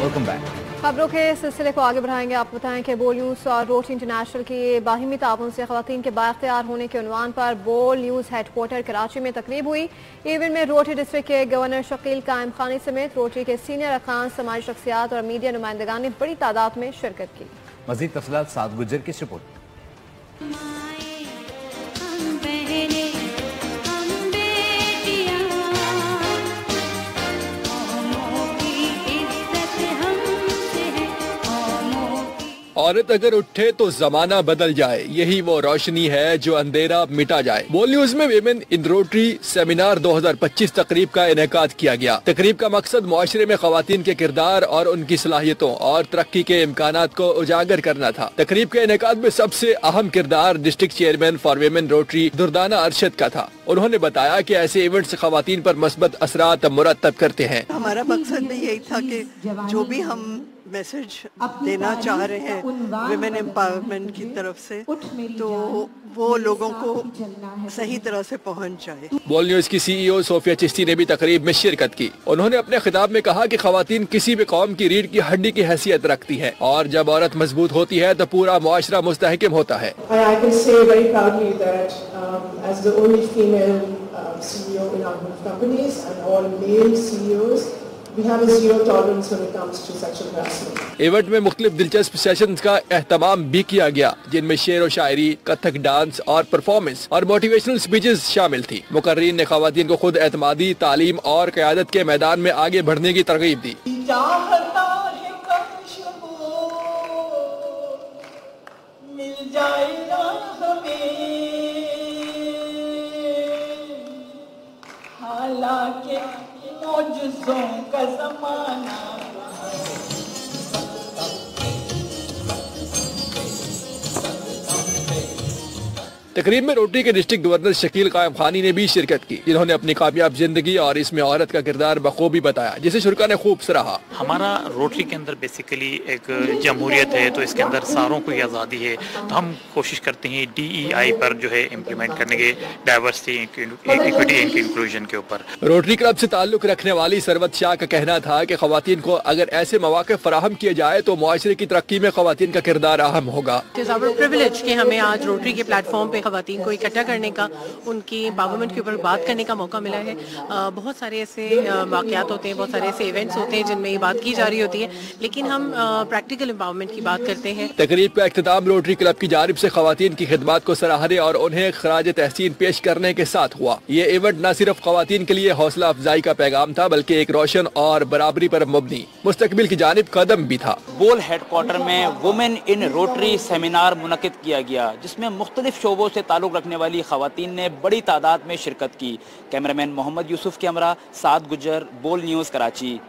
Welcome back. खबरों के सिलसिले को आगे बढ़ाएंगे। आपको बताएं कि बोल न्यूज़ और रोटरी इंटरनेशनल की बाहिमी ताउन से ख़वातीन के बाख्तियार होने के उन्वान पर बोल न्यूज़ हेडक्वार्टर कराची में तकरीब हुई। इवेंट में रोटरी डिस्ट्रिक्ट के गवर्नर शकील कायम खानी समेत रोटरी के सीनियर अरकान, समाजी शख्सियात और मीडिया नुमाइंदगान ने बड़ी तादाद में शिरकत की। मज़ीद तफसीलात साद गुज्जर की इस रिपोर्ट। औरत अगर उठे तो जमाना बदल जाए, यही वो रोशनी है जो अंधेरा मिटा जाए। बोल न्यूज में विमेन इन रोटरी सेमिनार 2025 तकरीब का इनेकाद किया गया। तकरीब का मकसद मुआशरे में खवातीन के किरदार और उनकी सलाहियतों और तरक्की के इम्कानात को उजागर करना था। तकरीब के इनेकाद में सबसे अहम किरदार district chairman for women rotary Durdana Arshad का था। उन्होंने बताया कि ऐसे इवेंट्स खवातीन पर मस्बत असरात मुरतब करते हैं। हमारा मकसद भी यही था कि जो भी हम मैसेज देना चाह रहे हैं विमेन एम्पावरमेंट की तरफ से, तो वो लोगों को सही तरह से पहुंच जाए। बोल न्यूज की CEO सोफिया चिश्ती ने भी तकरीब में शिरकत की। उन्होंने अपने खिताब में कहा कि खवातीन किसी भी कौम की रीढ़ की हड्डी की हैसियत रखती है और जब औरत मजबूत होती है तो पूरा मुआशरा मुस्तहकम होता है। इवेंट में मुख्तलिफ दिलचस्प सेशंस का एहतमाम भी किया गया, जिनमें शेर व शायरी, कथक डांस और परफॉर्मेंस और मोटिवेशनल स्पीचेस शामिल थी। मुकर्रीन ने खवातीन को खुद एतमादी, तालीम और क़यादत के मैदान में आगे बढ़ने की तरगीब दी। का ज़माना तकरीब में रोटरी के डिस्ट्रिक्ट गवर्नर शकील कायम खानी ने भी शिरकत की, जिन्होंने अपनी कामयाब जिंदगी और इसमें औरत का किरदार बखूबी बताया, जिसे शुरा ने खूब सराहा। हमारा रोटरी के अंदर बेसिकली एक जमहूरियत है, तो इसके अंदर सारों को आज़ादी है, तो हम कोशिश करते हैं DEI पर जो है इम्प्लीमेंट करने के, डाइवर्सिटी, इक्विटी एंड इंक्लूजन के ऊपर। रोटरी क्लब से ताल्लुक रखने वाली सरवत शाह का कहना था कि खवातीन को अगर ऐसे मौके फराहम किए जाए तो मुआशरे की तरक्की में खवातीन का किरदार अहम होगा। प्रिविलेज कि हमें आज रोटरी के प्लेटफॉर्म पे खवातीन को इकट्ठा करने का, उनकी एम्पावरमेंट के ऊपर बात करने का मौका मिला है। बहुत सारे ऐसे वाक़यात होते हैं, बहुत सारे ऐसे इवेंट्स होते हैं जिनमें ये बात की जा रही होती है, लेकिन हम प्रैक्टिकल एम्पावरमेंट की बात करते हैं। तकरीब का इख्तिताम रोटरी क्लब की जानिब से खवातीन की खिदमत को सराहने और उन्हें खराज तहसीन पेश करने के साथ हुआ। ये इवेंट न सिर्फ खवातीन के लिए हौसला अफजाई का पैगाम था, बल्कि एक रोशन और बराबरी पर मबनी मुस्तकबिल की जानिब कदम भी था। बोल हेडक्वार्टर में वुमेन इन रोटरी सेमिनार मुनक़िद किया गया, जिसमें मुख्तलिफ शोबों से ताल्लुक़ रखने वाली खवातीन ने बड़ी तादाद में शिरकत की। कैमरामैन मोहम्मद यूसुफ के हमरा साद गुज्जर, बोल न्यूज़ कराची।